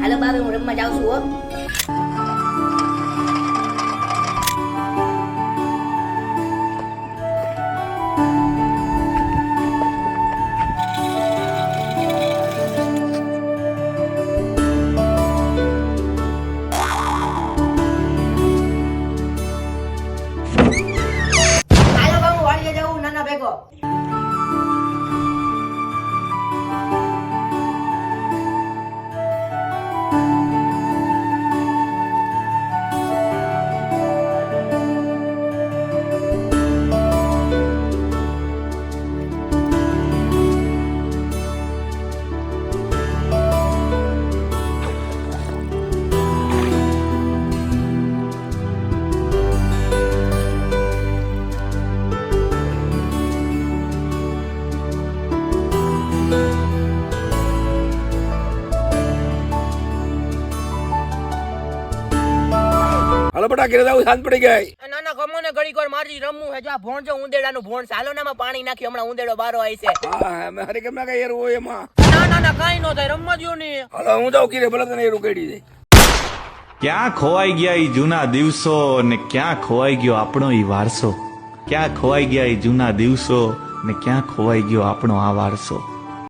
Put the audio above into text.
હાલો બાબે હું રમવા જાઉં છું હો. હાલો બાબુ વાડીએ જાઉં નાના ભેગો. હાલો બટા ઘરે જાવ સાંજ પડી ગઈ. નાના ગમો ને ઘડીક વાર મારી રમવું હે. જો આ ભોણ જો ઉંદેડાનું ભોણ સાલો નામાં પાણી નાખી હમણાં ઉંદેડો બારો આવી છે. હા મારે કેમ ના કઈ યાર હોય એમાં. ના ના કાઈ નો થાય રમવા દ્યો ને. હાલો હું જાઉં કીરે ભલે તને યાર ઉકેડી દે. ક્યાં ખોવાઈ ગયા ઈ જૂના દિવસો ને ક્યાં ખોવાઈ ગયો આપણો ઈ વારસો. ક્યાં ખોવાઈ ગયા ઈ જૂના દિવસો ને ક્યાં ખોવાઈ ગયો આપણો આ વારસો.